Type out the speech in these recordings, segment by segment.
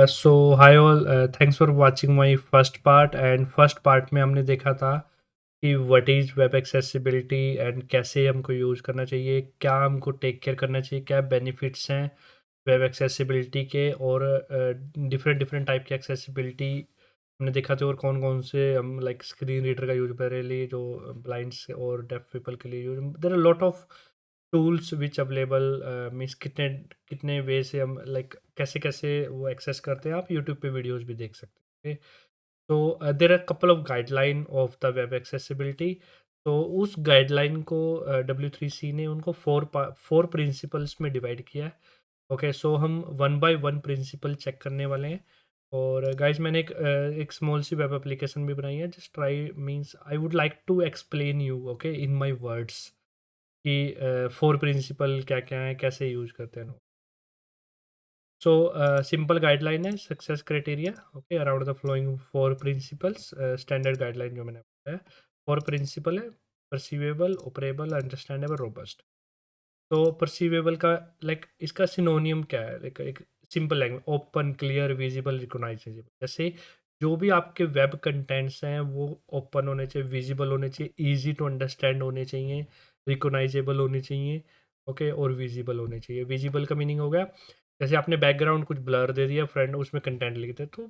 So hi all, thanks for watching my first part. And first part में हमने देखा था कि what is web accessibility and कैसे हमको यूज़ करना चाहिए, क्या हमको टेक केयर करना चाहिए, क्या बेनिफिट्स हैं वेब एक्सेसिबिलिटी के, और डिफरेंट डिफरेंट टाइप की एक्सेसिबिलिटी हमने देखा था, और कौन कौन से हम लाइक स्क्रीन रीडर का यूज़ मेरे लिए जो ब्लाइंड्स और डेफ पीपल के लिए use, there are lot of tools which available. Means कितने कितने वे से हम लाइक कैसे कैसे वो एक्सेस करते हैं, आप यूट्यूब पे वीडियोस भी देख सकते हैं। तो there are couple of guideline of the web accessibility. तो उस गाइडलाइन को W3C ने उनको फोर प्रिंसिपल्स में डिवाइड किया है। ओके, सो हम one by one principle check करने वाले हैं। और गाइज मैंने एक स्मॉल सी वेब एप्लीकेशन भी बनाई है, just try, means I would like to explain you okay in my words कि फोर प्रिंसिपल क्या क्या है, कैसे यूज करते हैं। सो सिंपल गाइडलाइन है, success criteria okay around the following four principles, standard guideline जो मैंने बताया। फोर प्रिंसिपल है: परसीवेबल, ऑपरेबल, अंडरस्टैंडेबल, रोबस्ट। तो परसीवेबल का लाइक इसका सिनोनियम क्या है, लाइक एक simple language: open, clear, visible, recognisable. जैसे जो भी आपके वेब कंटेंट्स हैं वो ओपन होने चाहिए, विजिबल होने चाहिए, इजी टू अंडरस्टैंड होने चाहिए, रिकॉग्नाइजेबल होने चाहिए, ओके, और विजिबल होने चाहिए। विजिबल का मीनिंग हो गया, जैसे आपने बैकग्राउंड कुछ ब्लर दे दिया फ्रेंड, उसमें कंटेंट लिख दे तो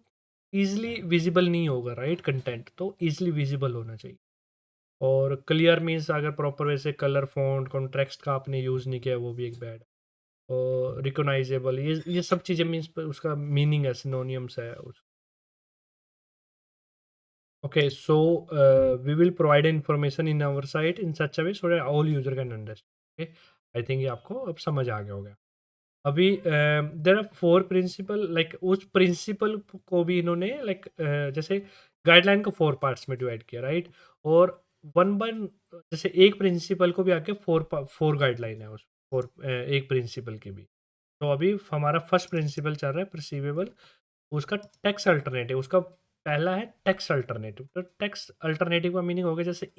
ईजिली विजिबल नहीं होगा, राइट? कंटेंट तो ईजिली विजिबल होना चाहिए। और क्लियर मीन्स अगर प्रॉपर वैसे कलर, फ़ॉन्ट, कॉन्ट्रेक्स्ट का आपने यूज़ नहीं किया, वो भी एक बैड है। और रिकॉग्नाइजेबल, ये सब चीज़ें मीन्स उसका मीनिंग है, सिनोनियम्स है उस। Okay, so we will provide information in our site in such a way so that all user can understand. Okay, I think ये आपको अब समझ आ गया होगा। अभी there are four principle, like उस प्रिंसिपल को भी इन्होंने लाइक जैसे गाइडलाइन को फोर पार्ट्स में डिवाइड किया, राइट? और वन बाय, जैसे एक प्रिंसिपल को भी आके फोर फोर गाइडलाइन है उस फोर, एक प्रिंसिपल की भी। तो अभी हमारा फर्स्ट प्रिंसिपल चल रहा है परसीवेबल, उसका टेक्स्ट अल्टरनेटिव, उसका पहला है टेक्स्ट अल्टरनेटिव। तो टेक्स्ट अल्टरनेटिव का मीनिंग हो गया, जैसे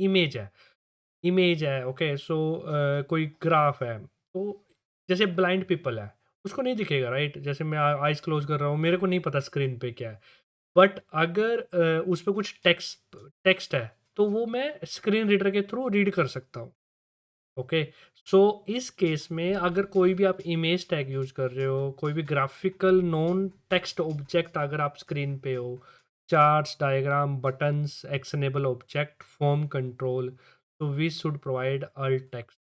इमेज है ओके, सो कोई ग्राफ है, तो जैसे ब्लाइंड पीपल है उसको नहीं दिखेगा, राइट? जैसे मैं आइज क्लोज कर रहा हूँ, मेरे को नहीं पता स्क्रीन पे क्या है, बट अगर उस पर कुछ टेक्स्ट टेक्स्ट है तो वो मैं स्क्रीन रीडर के थ्रू रीड कर सकता हूँ। ओके, सो इस केस में अगर कोई भी आप इमेज टैग यूज कर रहे हो, कोई भी ग्राफिकल नॉन टेक्स्ट ऑब्जेक्ट अगर आप स्क्रीन पे हो, charts, diagram, buttons, actionable object, form control, तो we should provide alt text.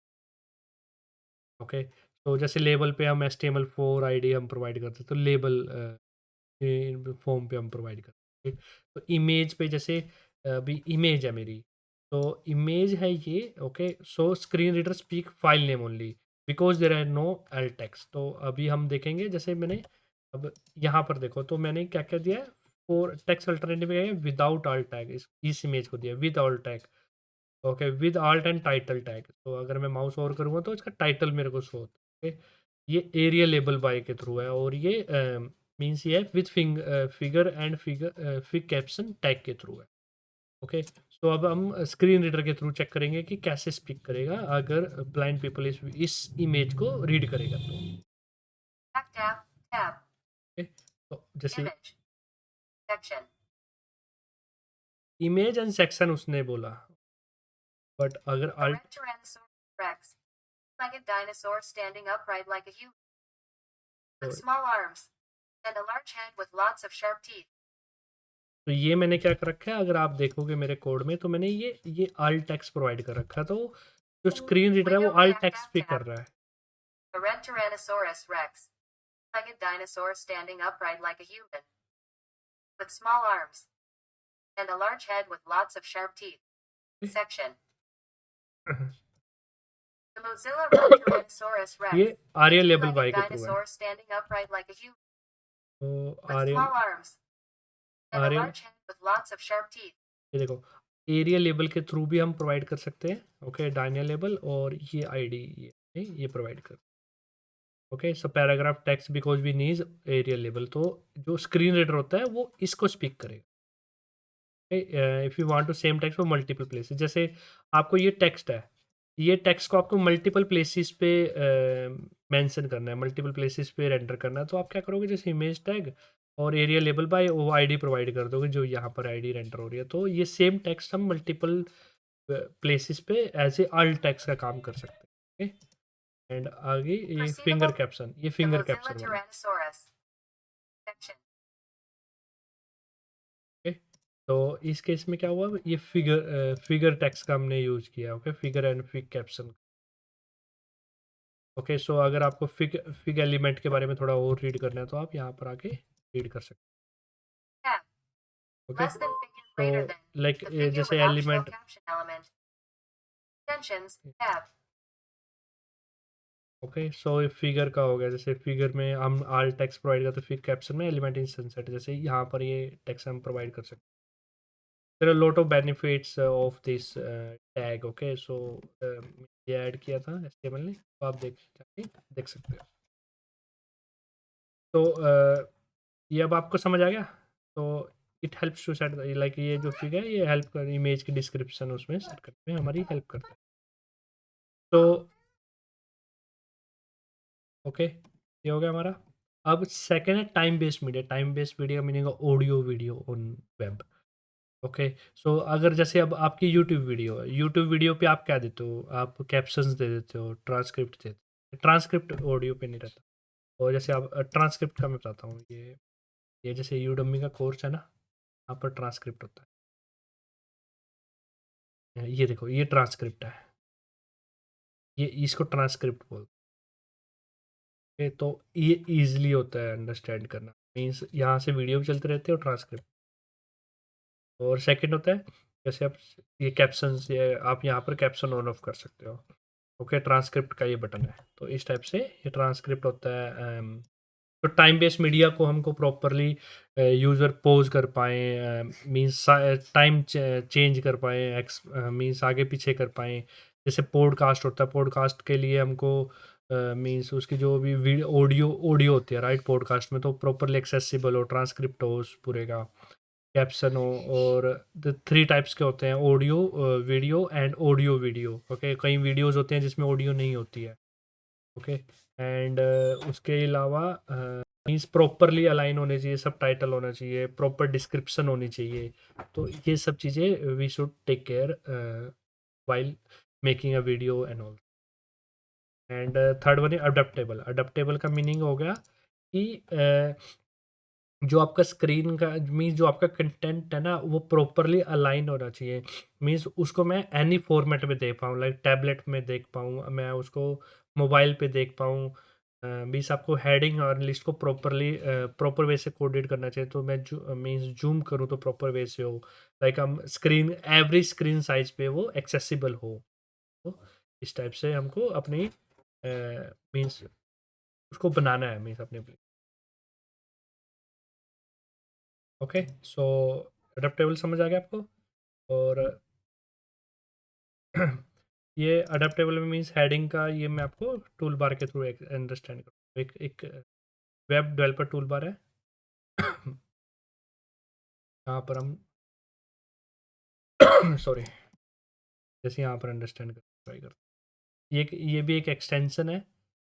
Okay, तो जैसे लेबल पे हम HTML4 आईडी हम प्रोवाइड करते हैं, तो लेबल फॉर्म पे हम प्रोवाइड करते हैं। तो इमेज पे जैसे अभी इमेज है मेरी, तो इमेज है ये okay, so screen reader speak file name only because there are no alt text. तो अभी हम देखेंगे, जैसे मैंने अब यहाँ पर देखो, तो मैंने क्या क्या दिया है, फोर टेक्स्ट अल्टरनेटिव है विदाउट ऑल टैग, इस इमेज को दिया with all tag. Okay, with alt and title tag, तो अगर मैं माउस ओवर करूँगा तो इसका टाइटल मेरे को शो होता है। ये एरिया लेबल बाय के थ्रू है, और ये मीन्स ये है with figure and fig caption tag के थ्रू है। ओके, तो अब हम स्क्रीन रीडर के थ्रू चेक करेंगे कि कैसे स्पीक करेगा अगर ब्लाइंड पीपल इस इमेज को रीड करेगा तो। ओके, तो जैसे इमेज एंड सेक्शन उसने बोला, बट अगर अल्ट, तो ये मैंने क्या कर रखा है, अगर आप देखोगे मेरे कोड में, तो मैंने ये alt टेक्स्ट प्रोवाइड कर रखा है, तो जो स्क्रीन रीडर है वो alt टेक्स्ट पे कर रहा है। ये आर्या लेबल बाय के थ्रू है, तो आर्या आर्या ये देखो, एरिया लेबल के थ्रू भी हम प्रोवाइड कर सकते हैं। ओके, डायनिया लेबल और ये आईडी ये प्रोवाइड कर। Okay, so paragraph text because we need aria label, तो जो स्क्रीन रीडर होता है वो इसको स्पीक करेगा। If you want to same text for multiple places, जैसे आपको ये टेक्स्ट है, ये टेक्स्ट को आपको मल्टीपल प्लेसेस पे मेंशन करना है, मल्टीपल प्लेसेस पे रेंडर करना है। तो आप क्या करोगे, जैसे इमेज टैग और एरिया लेबल बाय वो आईडी प्रोवाइड कर दोगे, जो यहाँ पर आईडी रेंडर हो रही है। तो ये सेम टेक्स्ट हम मल्टीपल प्लेसेस पे एज ए अल्ट टेक्स्ट का काम कर सकते हैं। एंड आगे ये फिंगर कैप्शन, ये फिंगर कैप्शन वाला, ओके। तो इस केस में क्या हुआ, ये फिगर टेक्स्ट का हमने यूज किया, okay, figure and fig caption. Okay, so अगर आपको फिग फिग एलिमेंट के बारे में थोड़ा और रीड करना है तो आप यहाँ पर आके रीड कर सकते हैं, ओके। तो लाइक जैसे एलिमेंट, ओके, सो फिगर का हो गया, जैसे फिगर में हम आल टेक्स्ट प्रोवाइड करते हैं, फिग कैप्शन में एलिमेंट इन सनसेट, जैसे यहाँ पर ये टेक्स्ट हम प्रोवाइड कर सकते हैं। There are lot of benefits of this tag, okay. So ये ऐड किया था HTML ने, तो आप देख सकते हो। तो ये अब आपको समझ आ गया। तो it helps to set, like ये जो फिगर है ये हेल्प कर, इमेज की डिस्क्रिप्शन उसमें सेट करने में हमारी हेल्प करता है। तो ओके, ये हो गया हमारा। अब सेकेंड है time based media. Time based media का meaning audio video on web, okay. So अगर जैसे अब आपकी यूट्यूब वीडियो है, यूट्यूब वीडियो पे आप क्या देते हो, आप कैप्शंस दे देते हो, ट्रांसक्रिप्ट देते हो। ट्रांसक्रिप्ट ऑडियो पे नहीं रहता। और जैसे आप ट्रांसक्रिप्ट का मैं बताता हूँ, ये जैसे यूडमी का कोर्स है ना, यहाँ पर ट्रांसक्रिप्ट होता है। ये देखो, ये ट्रांसक्रिप्ट है, ये इसको ट्रांसक्रिप्ट बोलते हैं। तो ये ईजिली होता है अंडरस्टैंड करना, मीन्स यहाँ से वीडियो भी चलते रहते हैं और ट्रांसक्रिप्ट। और सेकंड होता है, जैसे आप ये कैप्शंस, ये आप यहाँ पर कैप्शन ऑन ऑफ कर सकते हो, ओके। ट्रांसक्रिप्ट का ये बटन है, तो इस टाइप से ये ट्रांसक्रिप्ट होता है। तो टाइम बेस्ड मीडिया को हमको प्रॉपरली यूज़र पोज कर पाएँ, मीन्स टाइम चेंज कर पाएँ, मीन्स आगे पीछे कर पाएँ। जैसे पॉडकास्ट होता है, पॉडकास्ट के लिए हमको मीन्स उसकी जो भी वीडियो ऑडियो ऑडियो होती है, राइट, पॉडकास्ट में तो प्रॉपरली एक्सेसिबल हो, ट्रांसक्रिप्ट हो उस पूरे का, कैप्शन हो। और द 3 टाइप्स के होते हैं, audio, video and audio video, okay. कई वीडियोज़ होते हैं जिसमें ऑडियो नहीं होती है, ओके। एंड उसके अलावा मीन्स प्रॉपरली अलाइन होने चाहिए, सब टाइटल होना चाहिए, प्रॉपर डिस्क्रिप्शन होनी चाहिए। तो ये सब चीज़ें we should take care while making a video and all. And third one है अडेप्टेबल। अडेप्टेबल का मीनिंग हो गया कि जो आपका स्क्रीन का मीन्स जो आपका कंटेंट है ना, वो प्रॉपरली अलाइन होना चाहिए। मीन्स उसको मैं एनी फॉर्मेट में देख पाऊँ, लाइक टैबलेट में देख पाऊँ, मैं उसको मोबाइल पे देख पाऊँ। मीन्स आपको हेडिंग और लिस्ट को प्रॉपर वे से कोडेड करना चाहिए। तो मैं मीन्स जूम करूँ तो प्रॉपर वे से हो, लाइक हम स्क्रीन एवरी स्क्रीन साइज पे वो एक्सेसिबल हो। तो इस टाइप से हमको अपनी मीन्स उसको बनाना है, मीन्स अपने। ओके, सो अडेप्टेबल समझ आ गया आपको। और ये अडेप्टेबल में मीन्स हेडिंग का, ये मैं आपको टूल बार के थ्रू अंडरस्टैंड करूँ। एक एक वेब डेवलपर टूल बार है। यहाँ पर हम सॉरी, जैसे यहाँ पर अंडरस्टैंड कर ट्राई करते हैं। ये भी एक एक्सटेंशन है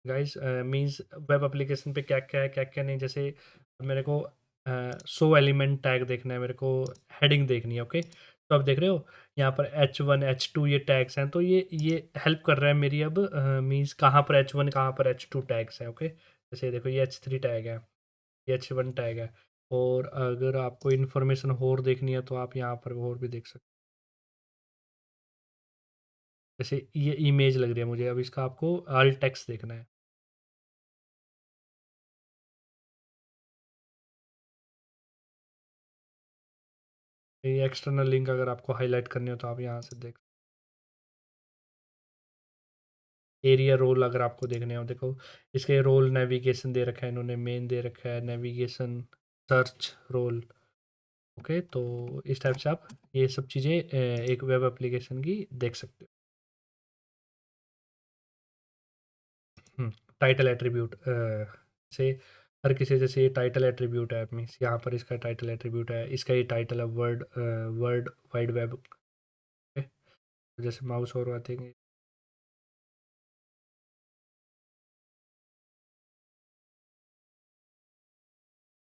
गाइस, मीन्स वेब एप्लीकेशन पे क्या क्या है, क्या क्या नहीं। जैसे मेरे को 100 एलिमेंट टैग देखना है, मेरे को हेडिंग देखनी है, ओके। तो आप देख रहे हो यहाँ पर H1 H2 ये टैग्स हैं। तो ये हेल्प कर रहा है मेरी अब, मीन्स कहाँ पर H1 कहाँ पर H2 टैग्स हैं, ओके। जैसे देखो ये H3 टैग है, ये H1 टैग है। और अगर आपको इन्फॉर्मेशन और देखनी है तो आप यहाँ पर और भी देख सकते हो। जैसे ये इमेज लग रही है मुझे, अब इसका आपको ऑल टेक्स्ट देखना है। ये एक्सटर्नल लिंक अगर आपको हाईलाइट करनी हो तो आप यहाँ से देख। एरिया रोल अगर आपको देखने हो, देखो इसके रोल नेविगेशन दे रखा है इन्होंने, मेन दे रखा है नेविगेशन, सर्च रोल, ओके। तो इस टाइप से आप ये सब चीज़ें एक वेब एप्लीकेशन की देख सकते हो। टाइटल एट्रीब्यूट से हर किसी, जैसे ये टाइटल एट्रीब्यूट है, मीन्स यहाँ पर इसका टाइटल एट्रीब्यूट है, इसका ये टाइटल है world world wide web, okay. जैसे माउस और आते हैं,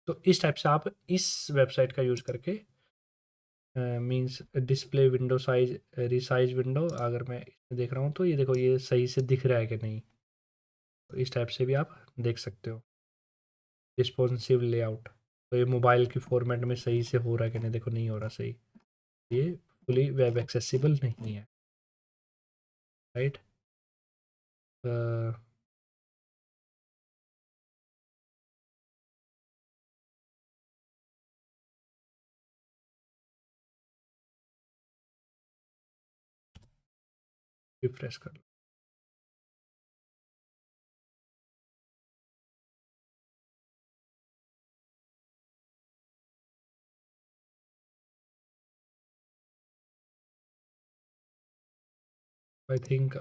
तो इस टाइप से आप इस वेबसाइट का यूज़ करके means display window size resize window अगर मैं इसमें देख रहा हूँ तो ये देखो ये सही से दिख रहा है कि नहीं, तो इस टाइप से भी आप देख सकते हो। रिस्पॉन्सिव लेआउट, तो ये मोबाइल की फॉर्मेट में सही से हो रहा है कि नहीं, देखो नहीं हो रहा सही, ये फुली वेब एक्सेसिबल नहीं है, राइट। रिफ्रेश कर लो। आई थिंक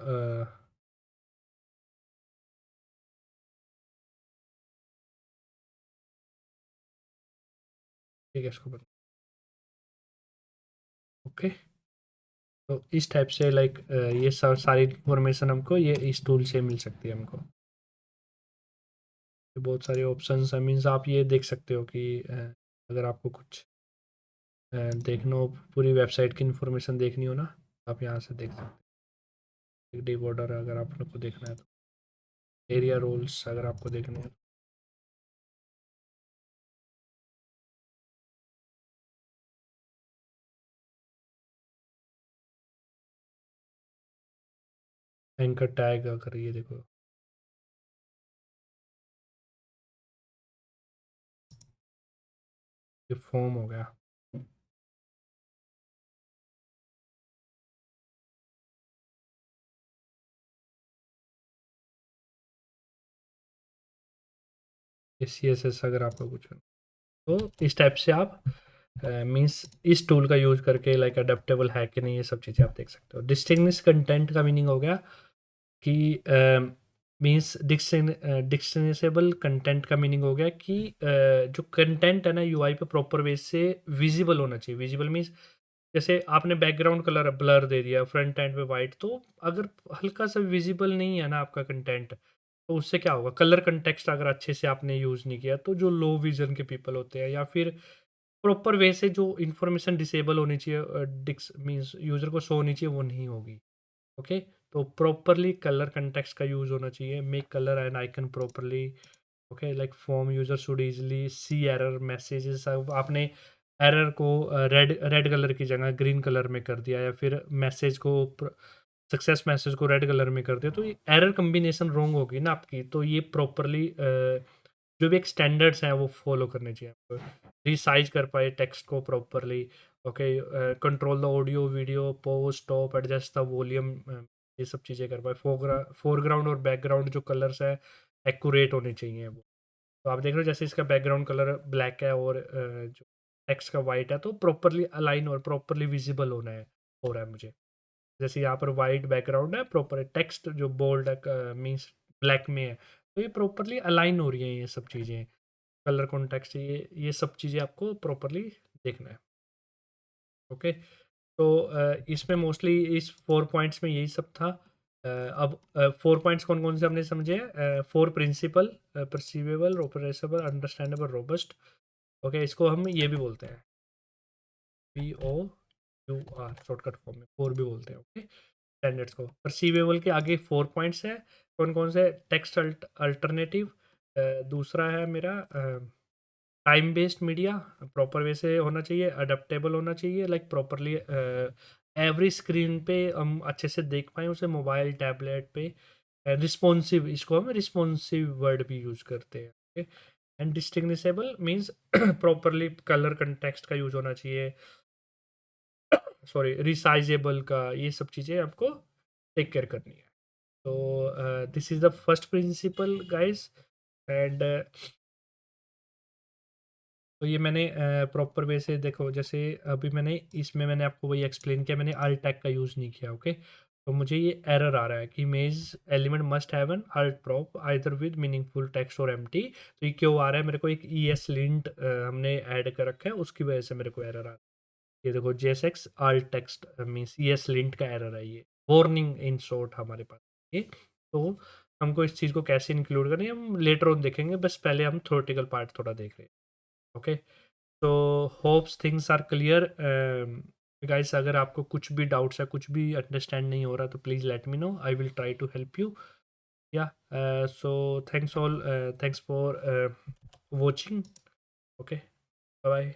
ठीक है, इसको बंद। ओके, तो इस टाइप से लाइक ये सारी इन्फॉर्मेशन हमको ये इस टूल से मिल सकती है हमको। ये बहुत सारे ऑप्शंस है, मीन्स आप ये देख सकते हो कि अगर आपको कुछ देखना हो, पूरी वेबसाइट की इन्फॉर्मेशन देखनी हो ना, आप यहाँ से देख सकते हो। डी बॉर्डर अगर आप लोग को देखना है तो, एरिया रोल्स अगर आपको देखने हैं तो, एंकर टैग अगर ये देखो, ये फॉर्म हो गया। ये सी एस एस अगर आपको कुछ हो, तो इस टाइप से आप मीन्स इस टूल का यूज करके लाइक अडेप्टेबल है कि नहीं, ये सब चीज़ें आप देख सकते हो। डिस्टिंग्विश कंटेंट का मीनिंग हो गया कि मीन्स डिक्शनेसेबल कंटेंट का मीनिंग हो गया कि जो कंटेंट है ना यूआई पे प्रॉपर वे से विजिबल होना चाहिए। विजिबल मीन्स जैसे आपने बैकग्राउंड कलर ब्लर दे दिया फ्रंट एंड पे वाइट, तो अगर हल्का सा विजिबल नहीं है ना आपका कंटेंट, तो उससे क्या होगा, कलर कंटेक्स्ट अगर अच्छे से आपने यूज़ नहीं किया, तो जो लो विजन के पीपल होते हैं या फिर प्रॉपर वे से जो इन्फॉर्मेशन डिसेबल होनी चाहिए, डिक्स मीन्स यूज़र को शो होनी चाहिए, वो नहीं होगी। ओके, तो प्रॉपरली कलर कंटेक्स्ट का यूज़ होना चाहिए। Make colour and icon properly. Okay, like form user should easily C error messages. अब आपने एरर को रेड रेड कलर की जगह ग्रीन कलर में कर दिया, या फिर मैसेज को सक्सेस मैसेज को रेड कलर में कर दिया, तो ये एरर कम्बिनेशन रॉन्ग होगी ना आपकी। तो ये प्रॉपरली जो भी एक स्टैंडर्ड्स हैं वो फॉलो करने चाहिए आपको। रिसाइज कर पाए टेक्स्ट को properly. Okay, control the audio video pose stop adjust the volume, ये सब चीज़ें कर पाए। फोरग्राउंड और बैकग्राउंड जो कलर्स है एक्यूरेट होने चाहिए वो। तो आप देख रहे हो जैसे इसका बैकग्राउंड कलर ब्लैक है और जो टेक्स्ट का वाइट है, तो प्रॉपरली अलाइन और प्रॉपरली विजिबल होना है, हो रहा है मुझे। जैसे यहाँ पर वाइट बैकग्राउंड है, प्रॉपर टेक्स्ट जो बोल्ड है मीन्स ब्लैक में है, तो ये प्रॉपरली अलाइन हो रही हैं ये सब चीज़ें। कलर कॉन्टेक्स्ट, ये सब चीज़ें आपको प्रॉपरली देखना है। ओके, तो इसमें मोस्टली इस 4 पॉइंट्स में यही सब था। अब 4 पॉइंट्स कौन-कौन से हमने समझे हैं? 4 principle, perceivable, operational, understandable, robust. Okay, इसको हम ये भी बोलते हैं, POUR शॉर्टकट फॉर्म में 4 भी बोलते हैं। ओके, स्टैंडर्ड्स को। परसीवेबल के आगे 4 पॉइंट्स हैं। कौन-कौन से? टेक्स्ट अल्टरनेटिव, दूसरा है मेरा time based media, proper way से होना चाहिए, अडेप्टेबल होना चाहिए, लाइक प्रॉपरली एवरी स्क्रीन पे हम अच्छे से देख पाएँ उसे, मोबाइल, टैबलेट पे। रिस्पॉन्सिव, इसको हम रिस्पॉन्सिव वर्ड भी यूज़ करते हैं। Okay, and distinguishable means properly colour context का यूज़ होना चाहिए। सॉरी, रिसाइजेबल का, ये सब चीज़ें आपको टेक केयर करनी है। तो this is the first principle guys. And तो ये मैंने प्रॉपर वे से देखो, जैसे अभी मैंने इसमें मैंने आपको वही एक्सप्लेन किया, मैंने अल्ट टैग का यूज़ नहीं किया। ओके, तो मुझे ये एरर आ रहा है कि image element must have an alt prop either with meaningful text और एम्प्टी। तो ये क्यों आ रहा है? मेरे को एक ES लिंट हमने ऐड कर रखा है, उसकी वजह से मेरे को एरर आ रहा है। ये देखो JSX alt text means ES lint का एरर है ये, वार्निंग इन शॉर्ट हमारे पास ये। तो हमको इस चीज़ को कैसे इंक्लूड करें हम लेटर ऑन देखेंगे, बस पहले हम थ्योरेटिकल पार्ट थोड़ा देख रहे हैं। ओके, तो hopes things are clear guys. अगर आपको कुछ भी डाउट्स है, कुछ भी अंडरस्टैंड नहीं हो रहा, तो please let me know, I will try to help you. या so thanks all, thanks for watching. Okay, bye bye.